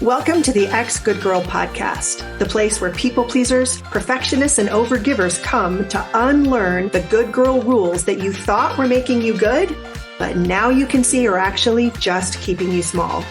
Welcome to the Ex Good Girl podcast, the place where people pleasers, perfectionists, and overgivers come to unlearn the good girl rules that you thought were making you good, but now you can see are actually just keeping you small.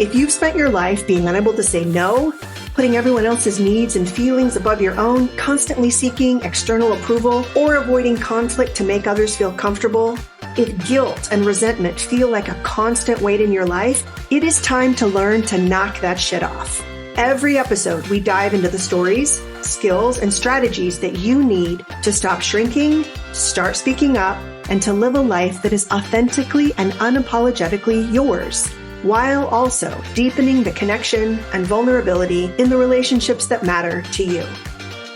If you've spent your life being unable to say no, putting everyone else's needs and feelings above your own, constantly seeking external approval, or avoiding conflict to make others feel comfortable, if guilt and resentment feel like a constant weight in your life, it is time to learn to knock that shit off. Every episode, we dive into the stories, skills, and strategies that you need to stop shrinking, start speaking up, and to live a life that is authentically and unapologetically yours, while also deepening the connection and vulnerability in the relationships that matter to you.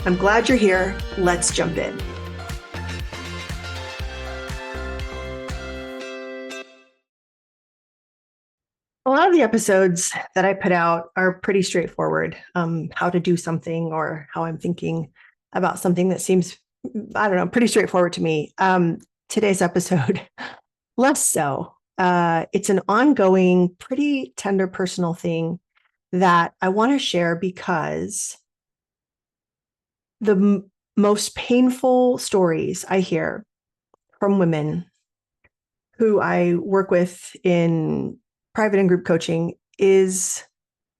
I'm glad you're here. Let's jump in. A lot of the episodes that I put out are pretty straightforward, how to do something or how I'm thinking about something that seems, pretty straightforward to me. Today's episode, less so. It's an ongoing, pretty tender personal thing that I want to share because the most painful stories I hear from women who I work with in private and group coaching is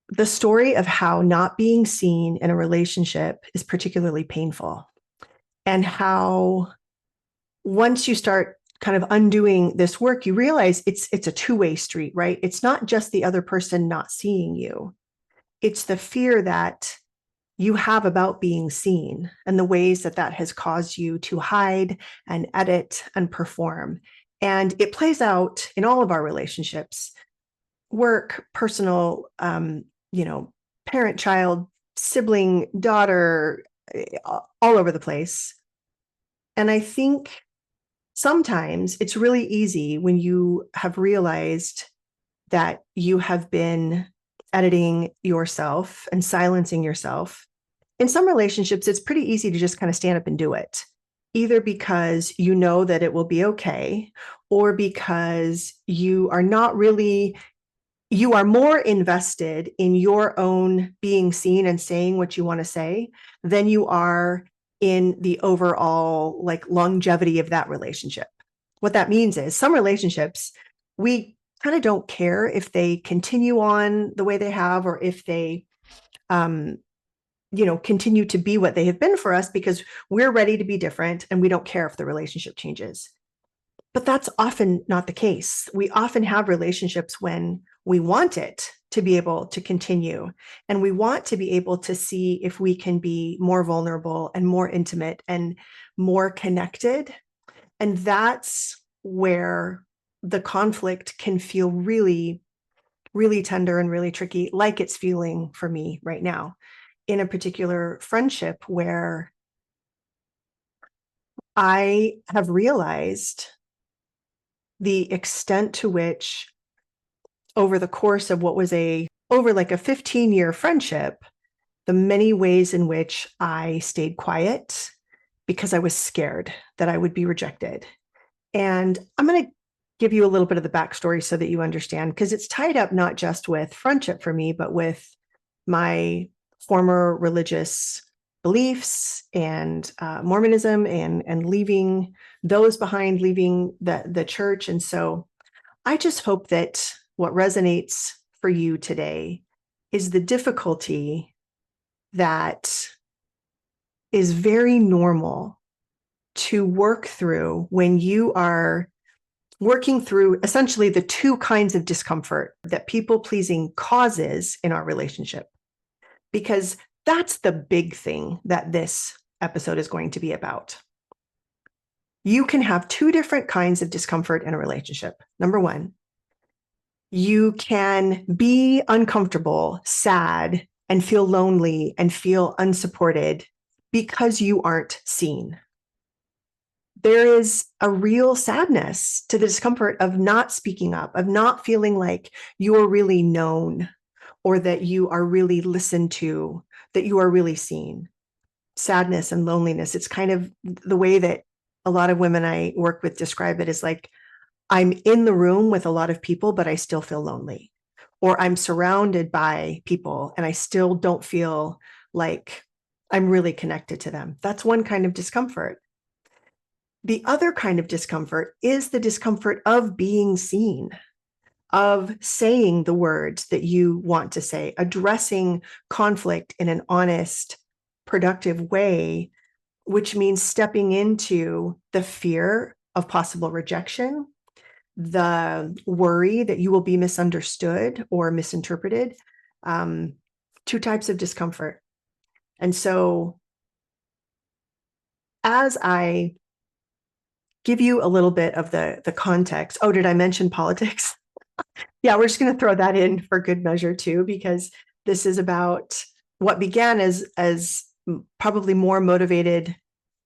the story of how not being seen in a relationship is particularly painful, and how once you start kind of undoing this work, you realize it's a two-way street, right? It's not just the other person not seeing you. It's the fear that you have about being seen and the ways that that has caused you to hide and edit and perform. And it plays out in all of our relationships. Work, personal, parent, child, sibling, daughter, all over the place. And I think sometimes it's really easy when you have realized that you have been editing yourself and silencing yourself. In some relationships, it's pretty easy to just kind of stand up and do it, either because you know that it will be okay, or because you are more invested in your own being seen and saying what you want to say than you are in the overall longevity of that relationship. What that means is some relationships, we kind of don't care if they continue on the way they have, or if they, continue to be what they have been for us, because we're ready to be different and we don't care if the relationship changes. But that's often not the case. We often have relationships when we want it to be able to continue, and we want to be able to see if we can be more vulnerable and more intimate and more connected. And that's where the conflict can feel really, really tender and really tricky, like it's feeling for me right now in a particular friendship where I have realized the extent to which, over the course of what was over like a 15-year friendship, the many ways in which I stayed quiet because I was scared that I would be rejected. And I'm going to give you a little bit of the backstory so that you understand, because it's tied up not just with friendship for me, but with my former religious beliefs and Mormonism and leaving those behind, leaving the church. And so I just hope that what resonates for you today is the difficulty that is very normal to work through when you are working through essentially the two kinds of discomfort that people pleasing causes in our relationship. Because that's the big thing that this episode is going to be about. You can have two different kinds of discomfort in a relationship. Number one, you can be uncomfortable, sad, and feel lonely and feel unsupported because you aren't seen. There is a real sadness to the discomfort of not speaking up, of not feeling like you're really known, or that you are really listened to, that you are really seen. Sadness and loneliness. It's kind of the way that a lot of women I work with describe it, as like, I'm in the room with a lot of people, but I still feel lonely. or I'm surrounded by people and I still don't feel like I'm really connected to them. That's one kind of discomfort. The other kind of discomfort is the discomfort of being seen, of saying the words that you want to say, addressing conflict in an honest, productive way, which means stepping into the fear of possible rejection, the worry that you will be misunderstood or misinterpreted. Two types of discomfort. And so, as I give you a little bit of the context, oh, did I mention politics? Yeah, we're just going to throw that in for good measure too, because this is about what began as probably more motivated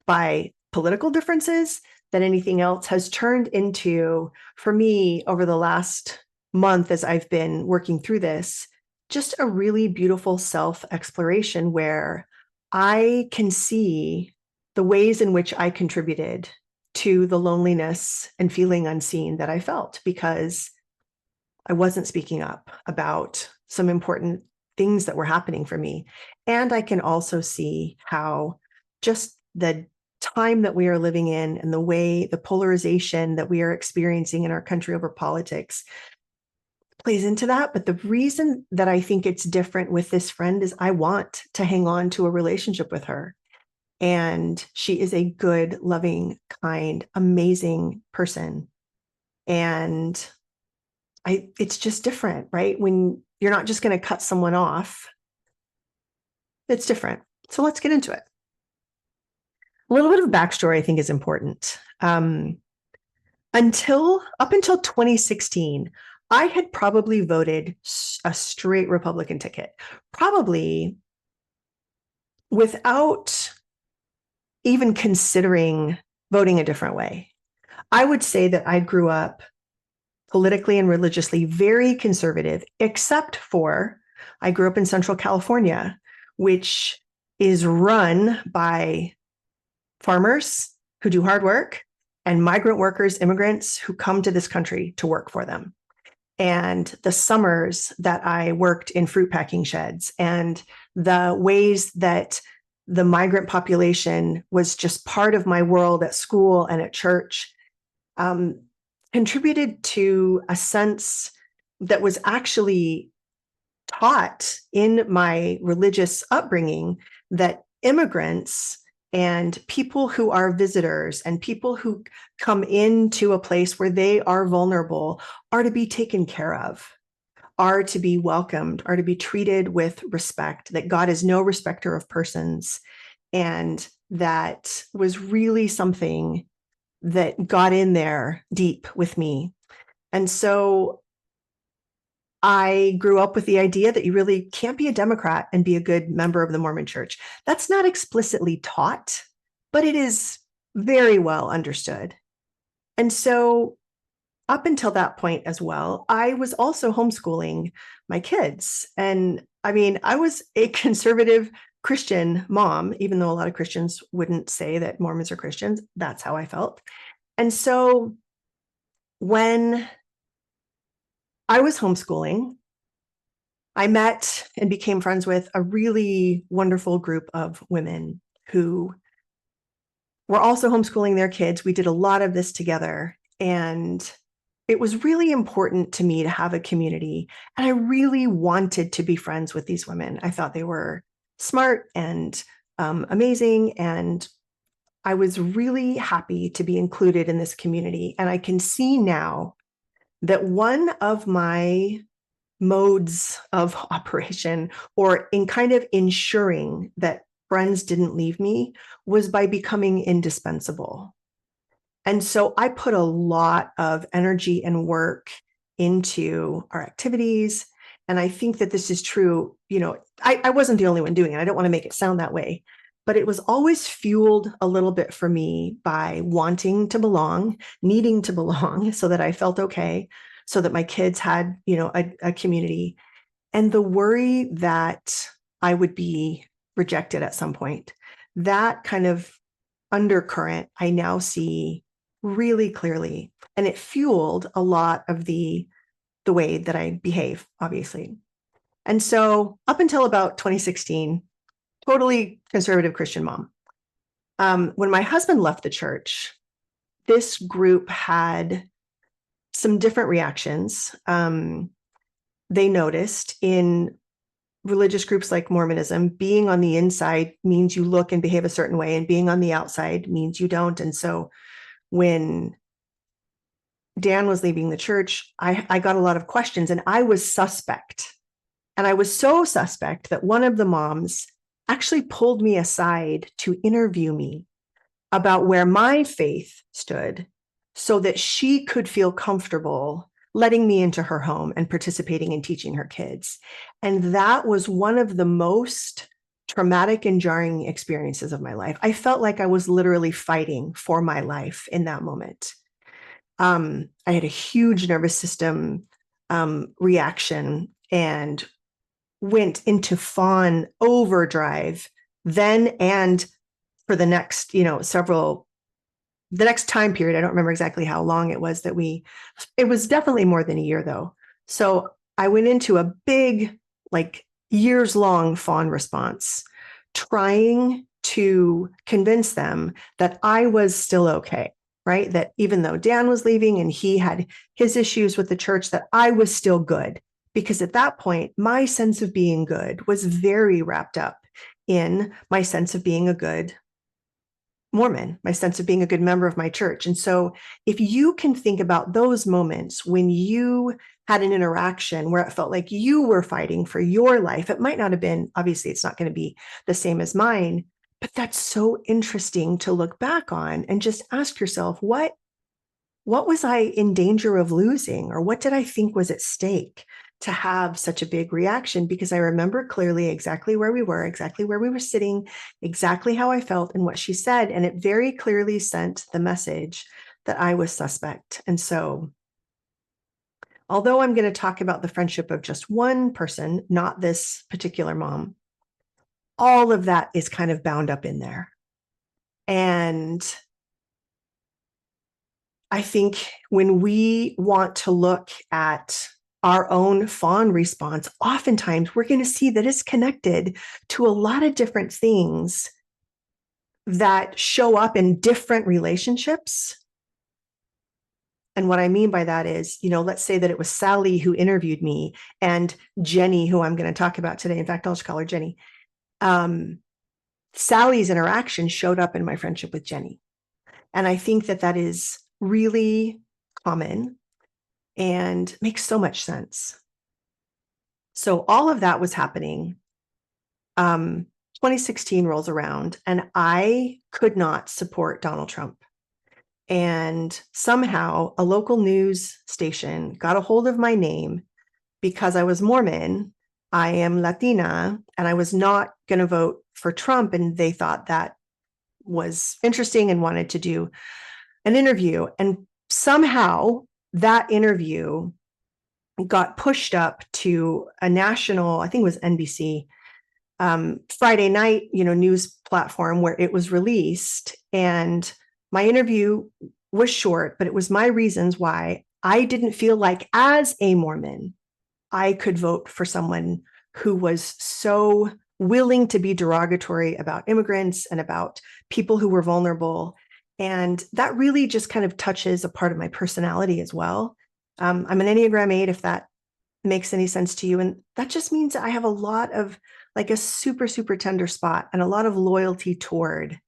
by political differences than anything else, has turned into, for me, over the last month as I've been working through this, just a really beautiful self-exploration where I can see the ways in which I contributed to the loneliness and feeling unseen that I felt because I wasn't speaking up about some important things that were happening for me. And I can also see how just the time that we are living in and the way the polarization that we are experiencing in our country over politics plays into that. But the reason that I think it's different with this friend is I want to hang on to a relationship with her. And she is a good, loving, kind, amazing person. And it's just different, right? When you're not just going to cut someone off, it's different. So let's get into it. A little bit of backstory, I think, is important. Up until 2016, I had probably voted a straight Republican ticket, probably without even considering voting a different way. I would say that I grew up politically and religiously very conservative, except for I grew up in Central California, which is run by farmers who do hard work and migrant workers, immigrants who come to this country to work for them. And the summers that I worked in fruit packing sheds and the ways that the migrant population was just part of my world at school and at church, contributed to a sense that was actually taught in my religious upbringing that immigrants and people who are visitors and people who come into a place where they are vulnerable are to be taken care of, are to be welcomed, are to be treated with respect, that God is no respecter of persons. And that was really something that got in there deep with me. And so I grew up with the idea that you really can't be a Democrat and be a good member of the Mormon Church. That's not explicitly taught, but it is very well understood. And so up until that point as well, I was also homeschooling my kids. And I mean, I was a conservative Christian mom, even though a lot of Christians wouldn't say that Mormons are Christians. That's how I felt. And so when I was homeschooling, I met and became friends with a really wonderful group of women who were also homeschooling their kids. We did a lot of this together. And it was really important to me to have a community. And I really wanted to be friends with these women. I thought they were smart and amazing. And I was really happy to be included in this community. And I can see now that one of my modes of operation, or in kind of ensuring that friends didn't leave me, was by becoming indispensable. And so I put a lot of energy and work into our activities. And I think that this is true. You know, I wasn't the only one doing it. I don't want to make it sound that way, but it was always fueled a little bit for me by wanting to belong, needing to belong so that I felt okay, so that my kids had, you know, a community, and the worry that I would be rejected at some point. That kind of undercurrent I now see really clearly. And it fueled a lot of the the way that I behave, obviously. And so up until about 2016, totally conservative Christian mom. When my husband left the church, this group had some different reactions. They noticed in religious groups like Mormonism, being on the inside means you look and behave a certain way, and being on the outside means you don't. And so when Dan was leaving the church, I got a lot of questions, and I was suspect. And I was so suspect that one of the moms actually pulled me aside to interview me about where my faith stood so that she could feel comfortable letting me into her home and participating in teaching her kids. And that was one of the most traumatic and jarring experiences of my life. I felt like I was literally fighting for my life in that moment. I had a huge nervous system reaction and went into fawn overdrive then and for the next, the next time period. I don't remember exactly how long it was it was definitely more than a year though. So I went into a big, like years long fawn response, trying to convince them that I was still okay, right? That even though Dan was leaving and he had his issues with the church, that I was still good. Because at that point, my sense of being good was very wrapped up in my sense of being a good Mormon, my sense of being a good member of my church. And so if you can think about those moments when you had an interaction where it felt like you were fighting for your life, it might not have been, obviously, it's not going to be the same as mine, but that's so interesting to look back on and just ask yourself, what was I in danger of losing? Or what did I think was at stake to have such a big reaction? Because I remember clearly exactly where we were sitting, exactly how I felt and what she said. And it very clearly sent the message that I was suspect. And so, although I'm going to talk about the friendship of just one person, not this particular mom, all of that is kind of bound up in there. And I think when we want to look at our own fawn response, oftentimes we're going to see that it's connected to a lot of different things that show up in different relationships. And what I mean by that is, let's say that it was Sally who interviewed me and Jenny, who I'm going to talk about today. In fact, I'll just call her Jenny. Sally's interaction showed up in my friendship with Jenny. And I think that that is really common and makes so much sense. So all of that was happening. 2016 rolls around and I could not support Donald Trump. And somehow a local news station got a hold of my name because I was Mormon, I am Latina, and I was not going to vote for Trump. And they thought that was interesting and wanted to do an interview. And somehow that interview got pushed up to a national, I think it was NBC, Friday night, news platform where it was released. And my interview was short, but it was my reasons why I didn't feel like, as a Mormon, I could vote for someone who was so willing to be derogatory about immigrants and about people who were vulnerable. And that really just kind of touches a part of my personality as well. I'm an Enneagram 8, if that makes any sense to you. And that just means that I have a lot of like a super, super tender spot and a lot of loyalty toward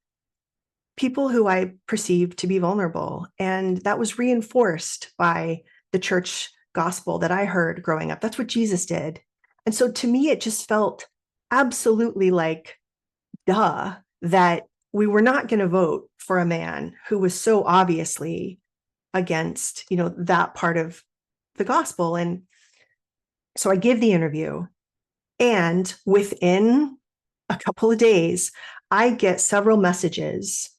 people who I perceive to be vulnerable. And that was reinforced by the church gospel that I heard growing up. That's what Jesus did. And so to me, it just felt absolutely like, duh, that we were not going to vote for a man who was so obviously against, that part of the gospel. And so I give the interview, and within a couple of days, I get several messages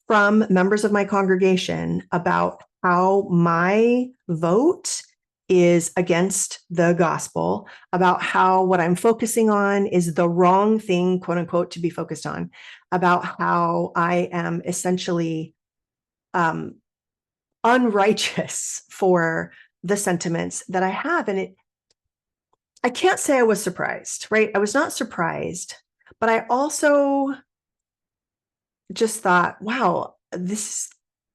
from members of my congregation about how my vote is against the gospel, about how what I'm focusing on is the wrong thing, quote unquote, to be focused on, about how I am essentially unrighteous for the sentiments that I have. And I can't say I was surprised, right? I was not surprised, but I also just thought, wow,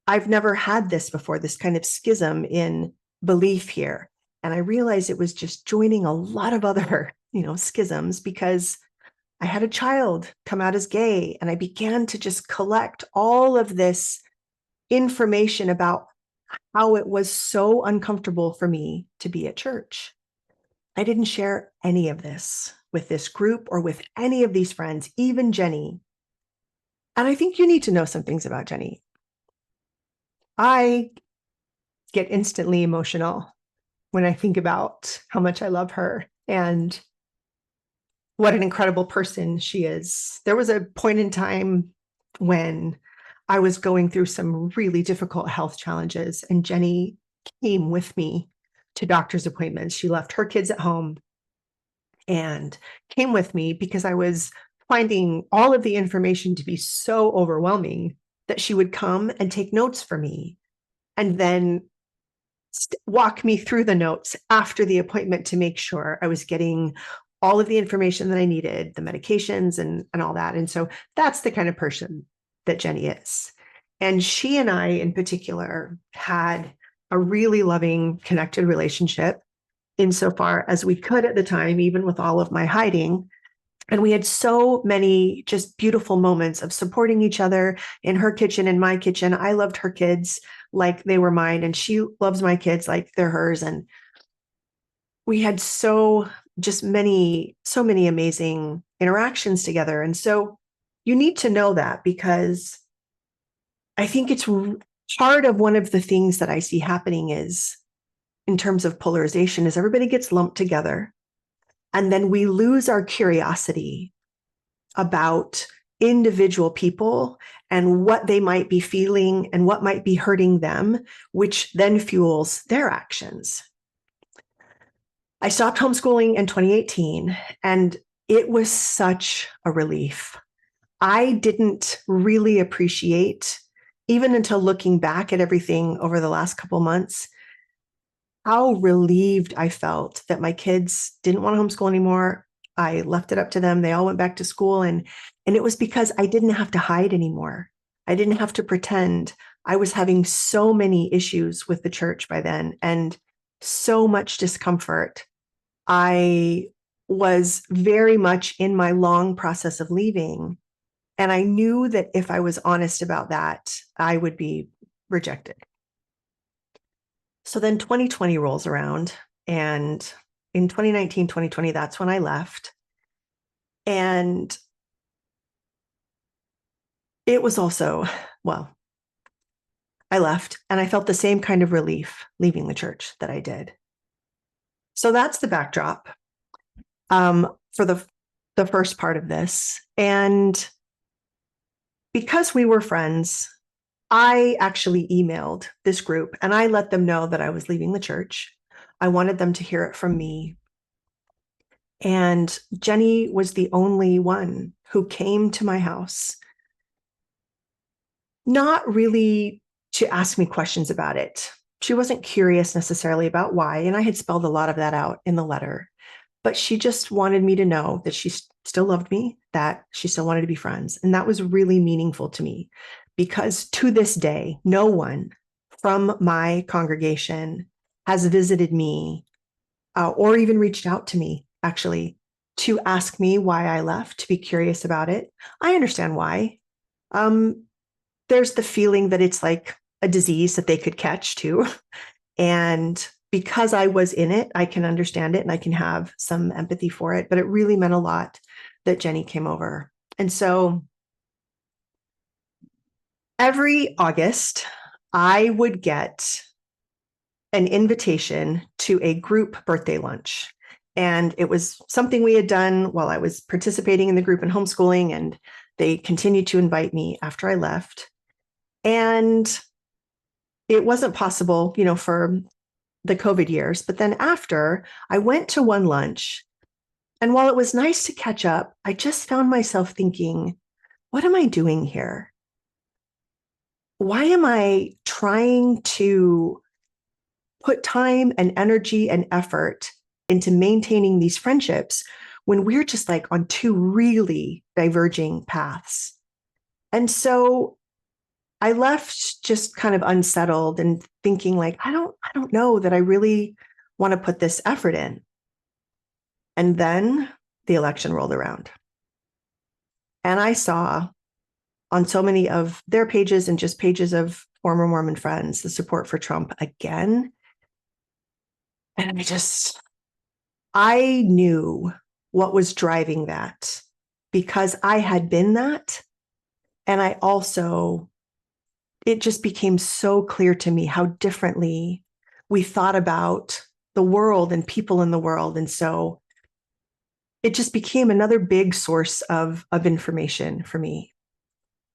I've never had this before, this kind of schism in belief here. And I realized it was just joining a lot of other, schisms, because I had a child come out as gay, and I began to just collect all of this information about how it was so uncomfortable for me to be at church. I didn't share any of this with this group or with any of these friends, even Jenny. And I think you need to know some things about Jenny. I get instantly emotional when I think about how much I love her and what an incredible person she is. There was a point in time when I was going through some really difficult health challenges, and Jenny came with me to doctor's appointments. She left her kids at home and came with me because I was finding all of the information to be so overwhelming that she would come and take notes for me and then walk me through the notes after the appointment to make sure I was getting all of the information that I needed, the medications and all that. And so that's the kind of person that Jenny is. And she and I in particular had a really loving, connected relationship insofar as we could at the time, even with all of my hiding. And we had so many just beautiful moments of supporting each other in her kitchen, in my kitchen. I loved her kids like they were mine, and she loves my kids like they're hers. And we had so many amazing interactions together. And so you need to know that, because I think it's part of one of the things that I see happening is, in terms of polarization, is everybody gets lumped together. And then we lose our curiosity about individual people and what they might be feeling and what might be hurting them, which then fuels their actions. I stopped homeschooling in 2018, and it was such a relief. I didn't really appreciate, even until looking back at everything over the last couple months, how relieved I felt that my kids didn't want to homeschool anymore. I left it up to them. They all went back to school. And it was because I didn't have to hide anymore. I didn't have to pretend. I was having so many issues with the church by then and so much discomfort. I was very much in my long process of leaving. And I knew that if I was honest about that, I would be rejected. So then 2020 rolls around, and in 2019, 2020, that's when I left. And it was also, well, I left and I felt the same kind of relief leaving the church that I did. So that's the backdrop for the first part of this. And because we were friends, I actually emailed this group and I let them know that I was leaving the church. I wanted them to hear it from me. And Jenny was the only one who came to my house, not really to ask me questions about it. She wasn't curious necessarily about why, and I had spelled a lot of that out in the letter. But she just wanted me to know that she still loved me, that she still wanted to be friends. And that was really meaningful to me, because to this day, no one from my congregation has visited me or even reached out to me, actually, to ask me why I left, to be curious about it. I understand why. There's the feeling that it's like a disease that they could catch too. And because I was in it, I can understand it and I can have some empathy for it. But it really meant a lot that Jenny came over. And so every August, I would get an invitation to a group birthday lunch. And it was something we had done while I was participating in the group and homeschooling. And they continued to invite me after I left. And it wasn't possible, for the COVID years. But then after, I went to one lunch. And while it was nice to catch up, I just found myself thinking, what am I doing here? Why am I trying to put time and energy and effort into maintaining these friendships when we're just like on two really diverging paths? And so I left just kind of unsettled and thinking like, I don't know that I really want to put this effort in. And then the election rolled around. And I saw on so many of their pages and just pages of former Mormon friends the support for Trump again. And I knew what was driving that because I had been that. And I also, it just became so clear to me how differently we thought about the world and people in the world. And so it just became another big source of information for me.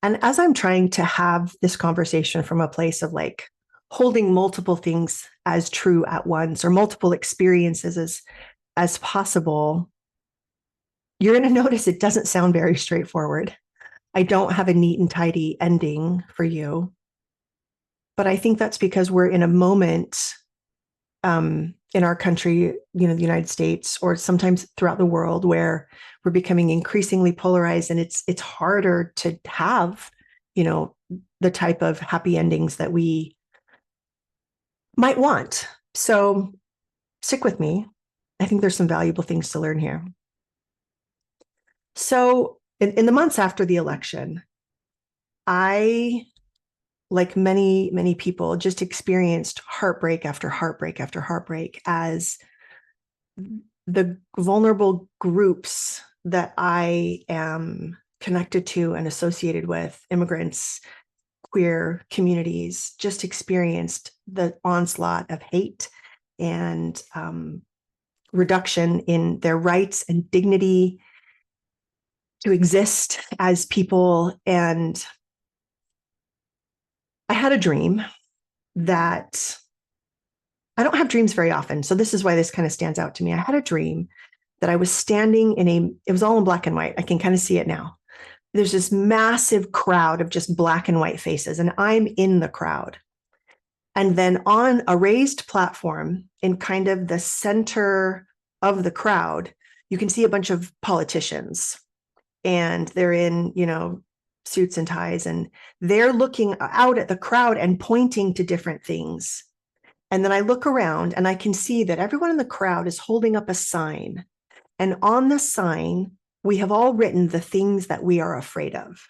And as I'm trying to have this conversation from a place of like holding multiple things as true at once or multiple experiences as possible, you're going to notice it doesn't sound very straightforward. I don't have a neat and tidy ending for you. But I think that's because we're in a moment in our country, the United States, or sometimes throughout the world, where we're becoming increasingly polarized, and it's harder to have, the type of happy endings that we might want. So stick with me. I think there's some valuable things to learn here. So in the months after the election, I, like many, many people, just experienced heartbreak after heartbreak after heartbreak as the vulnerable groups that I am connected to and associated with, immigrants, queer communities, just experienced the onslaught of hate and reduction in their rights and dignity to exist as people. And I had a dream that I don't have dreams very often. So this is why this kind of stands out to me. I had a dream that I was standing it was all in black and white. I can kind of see it now. There's this massive crowd of just black and white faces, and I'm in the crowd. And then on a raised platform in kind of the center of the crowd, you can see a bunch of politicians, and they're in, suits and ties, and they're looking out at the crowd and pointing to different things. And then I look around and I can see that everyone in the crowd is holding up a sign. And on the sign, we have all written the things that we are afraid of.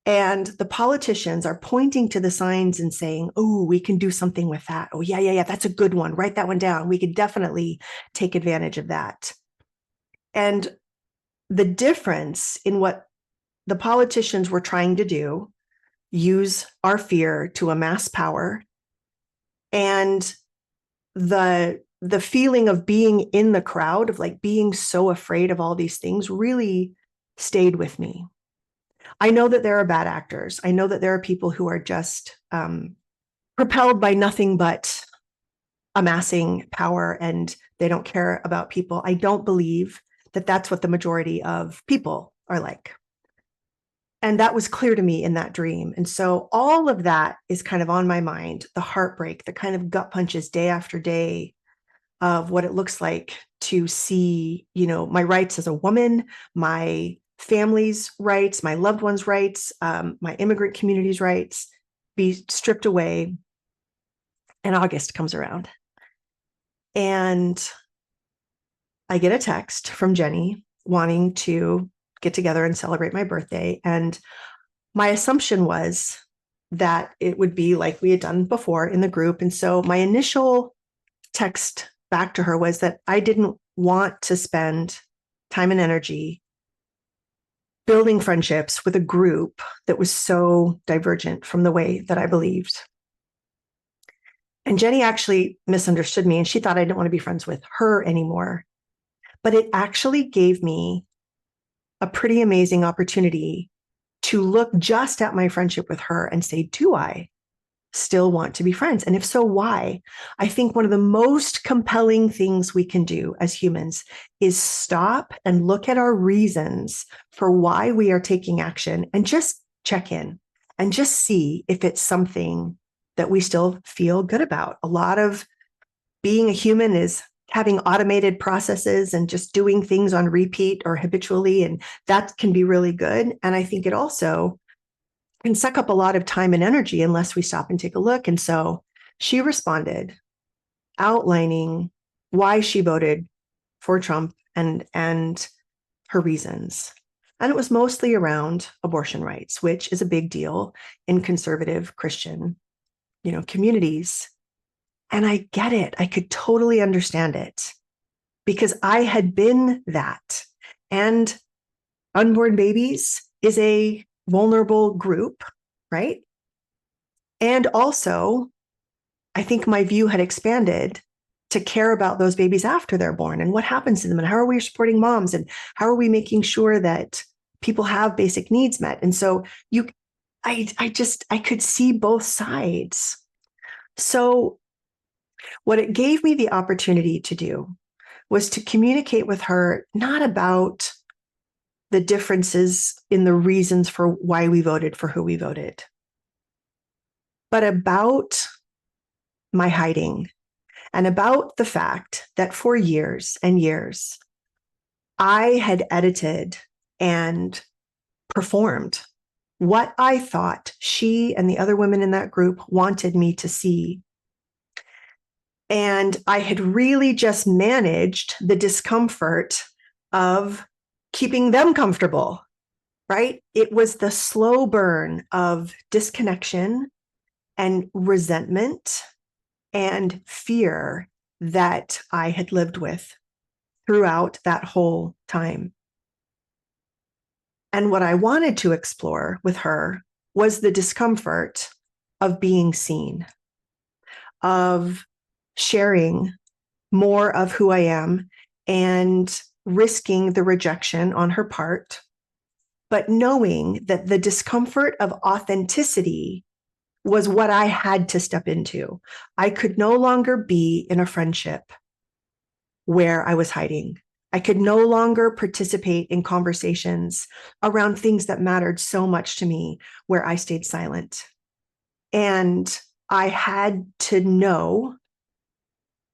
And the politicians are pointing to the signs and saying, oh, we can do something with that. Oh, yeah, that's a good one. Write that one down. We could definitely take advantage of that. And the difference in what the politicians were trying to do, use our fear to amass power, and the feeling of being in the crowd, of like being so afraid of all these things, really stayed with me. I know that there are bad actors. I know that there are people who are just propelled by nothing but amassing power, and they don't care about people. I don't believe that that's what the majority of people are like. And that was clear to me in that dream. And so all of that is kind of on my mind, the heartbreak, the kind of gut punches day after day of what it looks like to see, my rights as a woman, my family's rights, my loved ones' rights, my immigrant community's rights be stripped away. And August comes around. And I get a text from Jenny wanting to get together and celebrate my birthday. And my assumption was that it would be like we had done before in the group. And so my initial text back to her was that I didn't want to spend time and energy building friendships with a group that was so divergent from the way that I believed. And Jenny actually misunderstood me, and she thought I didn't want to be friends with her anymore. But it actually gave me a pretty amazing opportunity to look just at my friendship with her and say, do I still want to be friends? And if so, why? I think one of the most compelling things we can do as humans is stop and look at our reasons for why we are taking action and just check in and just see if it's something that we still feel good about. A lot of being a human is having automated processes and just doing things on repeat or habitually, and that can be really good. And I think it also can suck up a lot of time and energy unless we stop and take a look. And so she responded, outlining why she voted for Trump and her reasons. And it was mostly around abortion rights, which is a big deal in conservative Christian, communities. And I get it. I could totally understand it because I had been that. And unborn babies is a vulnerable group, right? And also, I think my view had expanded to care about those babies after they're born and what happens to them and how are we supporting moms and how are we making sure that people have basic needs met. And so I could see both sides. So what it gave me the opportunity to do was to communicate with her, not about the differences in the reasons for why we voted for who we voted, but about my hiding and about the fact that for years and years, I had edited and performed what I thought she and the other women in that group wanted me to see. And I had really just managed the discomfort of keeping them comfortable, right? It was the slow burn of disconnection and resentment and fear that I had lived with throughout that whole time. And what I wanted to explore with her was the discomfort of being seen, of sharing more of who I am and risking the rejection on her part, but knowing that the discomfort of authenticity was what I had to step into. I could no longer be in a friendship where I was hiding. I could no longer participate in conversations around things that mattered so much to me where I stayed silent. And I had to know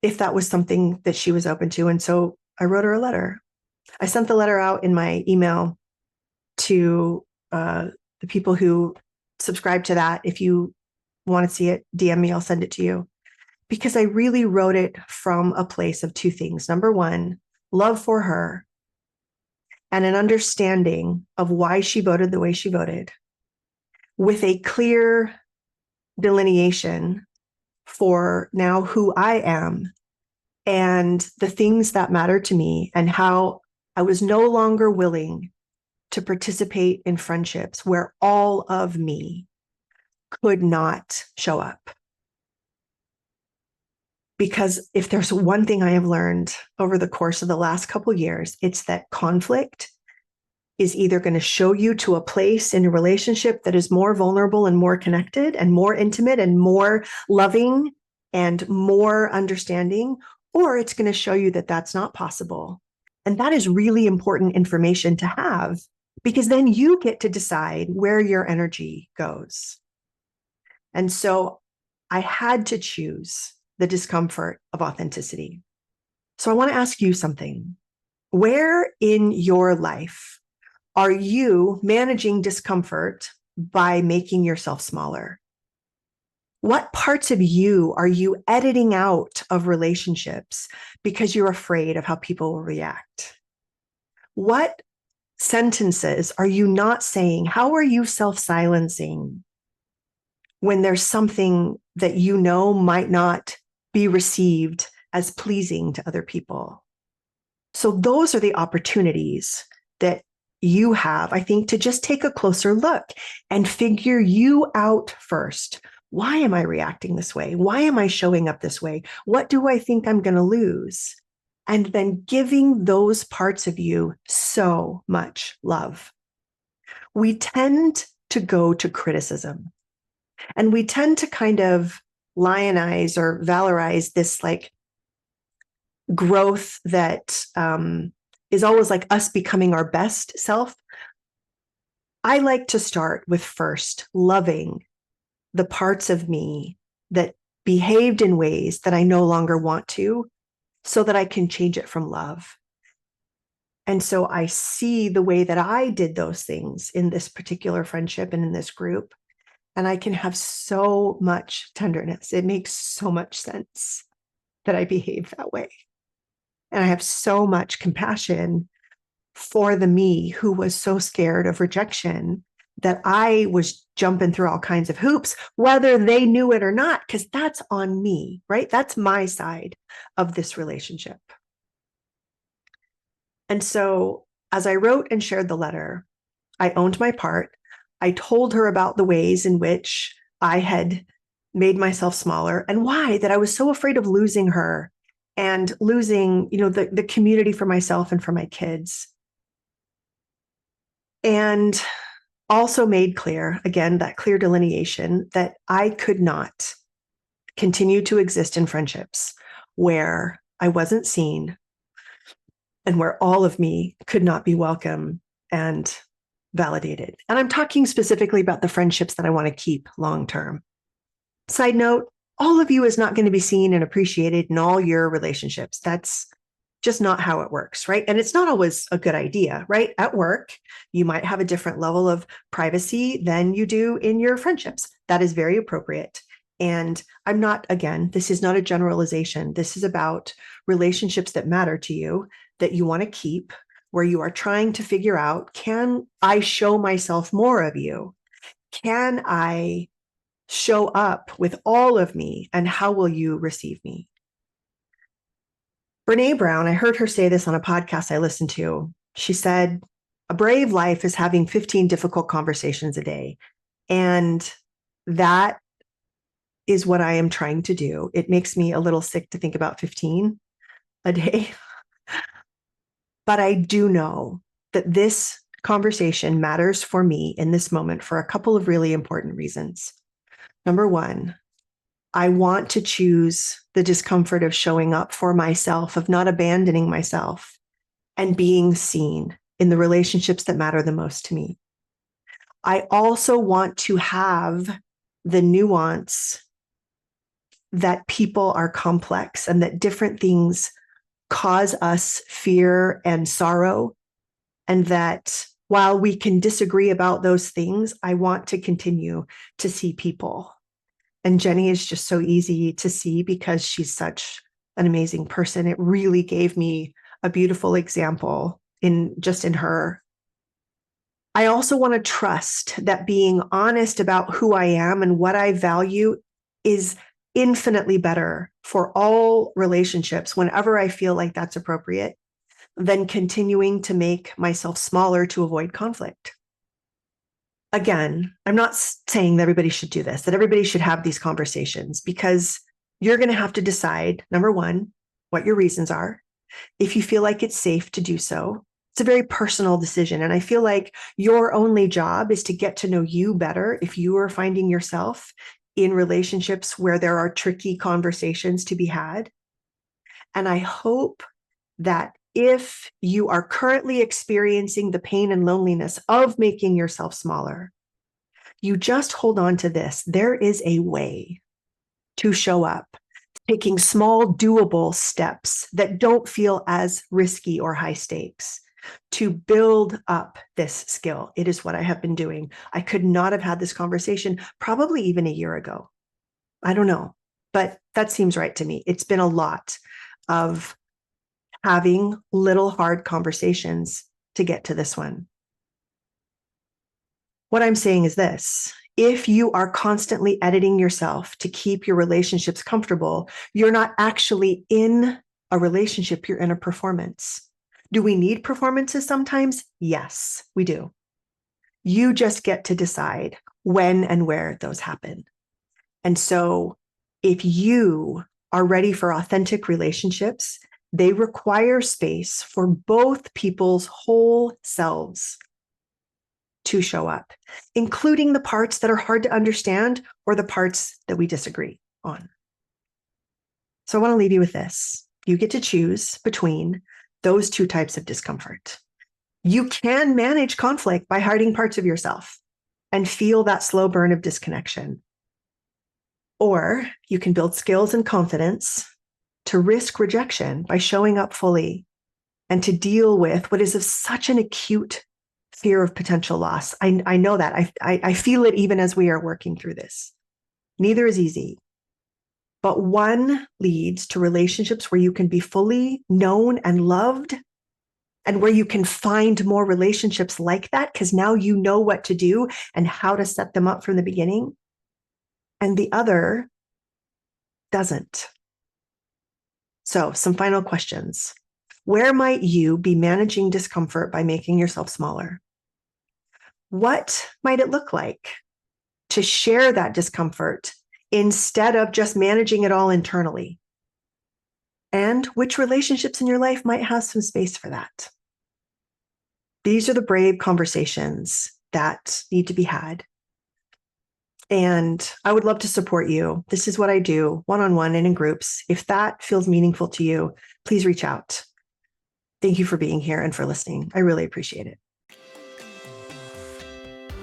if that was something that she was open to. And so I wrote her a letter. I sent the letter out in my email to the people who subscribe to that. If you want to see it, DM me, I'll send it to you. Because I really wrote it from a place of two things. Number one, love for her and an understanding of why she voted the way she voted, with a clear delineation for now who I am and the things that matter to me, and how I was no longer willing to participate in friendships where all of me could not show up. Because if there's one thing I have learned over the course of the last couple of years, it's that conflict is either going to show you to a place in a relationship that is more vulnerable and more connected and more intimate and more loving and more understanding, or it's going to show you that that's not possible. And that is really important information to have, because then you get to decide where your energy goes. And so I had to choose the discomfort of authenticity. So I want to ask you something. Where in your life are you managing discomfort by making yourself smaller? What parts of you are you editing out of relationships because you're afraid of how people will react? What sentences are you not saying? How are you self-silencing when there's something that you know might not be received as pleasing to other people? So those are the opportunities that you have, I think, to just take a closer look and figure you out first. Why am I reacting this way? Why am I showing up this way? What do I think I'm going to lose? And then giving those parts of you so much love. We tend to go to criticism, and we tend to kind of lionize or valorize this like growth that is always like us becoming our best self. I like to start with first loving the parts of me that behaved in ways that I no longer want to, so that I can change it from love. And so I see the way that I did those things in this particular friendship and in this group, and I can have so much tenderness. It makes so much sense that I behave that way. And I have so much compassion for the me who was so scared of rejection that I was jumping through all kinds of hoops, whether they knew it or not, because that's on me, right? That's my side of this relationship. And so as I wrote and shared the letter, I owned my part. I told her about the ways in which I had made myself smaller and why that I was so afraid of losing her and losing, the community for myself and for my kids. And also made clear, again, that clear delineation that I could not continue to exist in friendships where I wasn't seen and where all of me could not be welcome and validated. And I'm talking specifically about the friendships that I want to keep long term. Side note, all of you is not going to be seen and appreciated in all your relationships. That's just not how it works, right? And it's not always a good idea, right? At work, you might have a different level of privacy than you do in your friendships. That is very appropriate. And I'm not, again, this is not a generalization. This is about relationships that matter to you, that you want to keep, where you are trying to figure out, can I show myself more of you? Can I show up with all of me? And how will you receive me? Brene Brown, I heard her say this on a podcast I listened to. She said, a brave life is having 15 difficult conversations a day. And that is what I am trying to do. It makes me a little sick to think about 15 a day. But I do know that this conversation matters for me in this moment for a couple of really important reasons. Number one, I want to choose the discomfort of showing up for myself, of not abandoning myself and being seen in the relationships that matter the most to me. I also want to have the nuance that people are complex and that different things cause us fear and sorrow. And that while we can disagree about those things, I want to continue to see people. And Jenny is just so easy to see because she's such an amazing person. It really gave me a beautiful example in her. I also want to trust that being honest about who I am and what I value is infinitely better for all relationships whenever I feel like that's appropriate than continuing to make myself smaller to avoid conflict. Again, I'm not saying that everybody should do this, that everybody should have these conversations, because you're going to have to decide, number one, what your reasons are. If you feel like it's safe to do so, it's a very personal decision. And I feel like your only job is to get to know you better if you are finding yourself in relationships where there are tricky conversations to be had. And I hope that if you are currently experiencing the pain and loneliness of making yourself smaller, you just hold on to this. There is a way to show up, taking small, doable steps that don't feel as risky or high stakes to build up this skill. It is what I have been doing. I could not have had this conversation probably even a year ago. I don't know, but that seems right to me. It's been a lot of having little hard conversations to get to this one. What I'm saying is this: if you are constantly editing yourself to keep your relationships comfortable, you're not actually in a relationship, you're in a performance. Do we need performances sometimes? Yes, we do. You just get to decide when and where those happen. And so if you are ready for authentic relationships, they require space for both people's whole selves to show up, including the parts that are hard to understand or the parts that we disagree on. So I want to leave you with this. You get to choose between those two types of discomfort. You can manage conflict by hiding parts of yourself and feel that slow burn of disconnection. Or you can build skills and confidence to risk rejection by showing up fully and to deal with what is of such an acute fear of potential loss. I know that. I feel it even as we are working through this. Neither is easy. But one leads to relationships where you can be fully known and loved, and where you can find more relationships like that because now you know what to do and how to set them up from the beginning. And the other doesn't. So, some final questions. Where might you be managing discomfort by making yourself smaller? What might it look like to share that discomfort instead of just managing it all internally? And which relationships in your life might have some space for that? These are the brave conversations that need to be had. And I would love to support you. This is what I do one-on-one and in groups. If that feels meaningful to you, please reach out. Thank you for being here and for listening. I really appreciate it.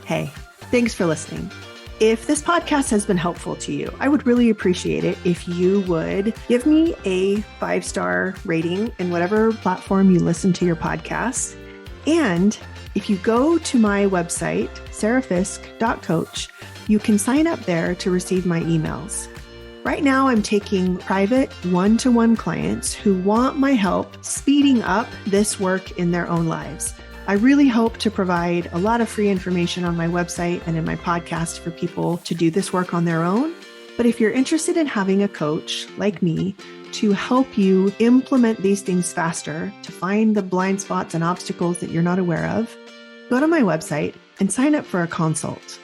Hey, thanks for listening. If this podcast has been helpful to you, I would really appreciate it if you would give me a 5-star rating in whatever platform you listen to your podcasts. And if you go to my website, sarahfisk.coach, you can sign up there to receive my emails. Right now, I'm taking private one-to-one clients who want my help speeding up this work in their own lives. I really hope to provide a lot of free information on my website and in my podcast for people to do this work on their own. But if you're interested in having a coach like me to help you implement these things faster, to find the blind spots and obstacles that you're not aware of, go to my website and sign up for a consult.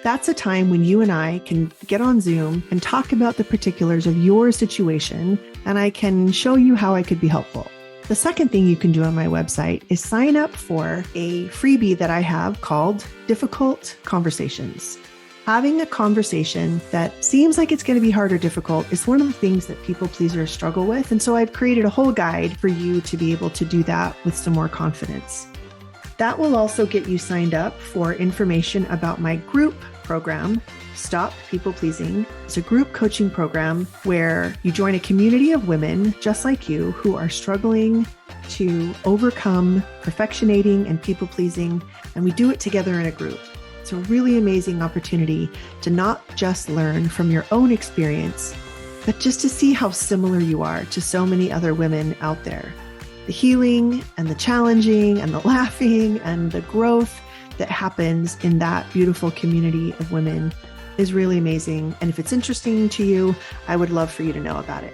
That's a time when you and I can get on Zoom and talk about the particulars of your situation, and I can show you how I could be helpful. The second thing you can do on my website is sign up for a freebie that I have called Difficult Conversations. Having a conversation that seems like it's going to be hard or difficult is one of the things that people pleasers struggle with. And so I've created a whole guide for you to be able to do that with some more confidence. That will also get you signed up for information about my group program, Stop People Pleasing. It's a group coaching program where you join a community of women just like you who are struggling to overcome perfectionating and people pleasing, and we do it together in a group. It's a really amazing opportunity to not just learn from your own experience, but just to see how similar you are to so many other women out there. The healing and the challenging and the laughing and the growth that happens in that beautiful community of women is really amazing. And if it's interesting to you, I would love for you to know about it.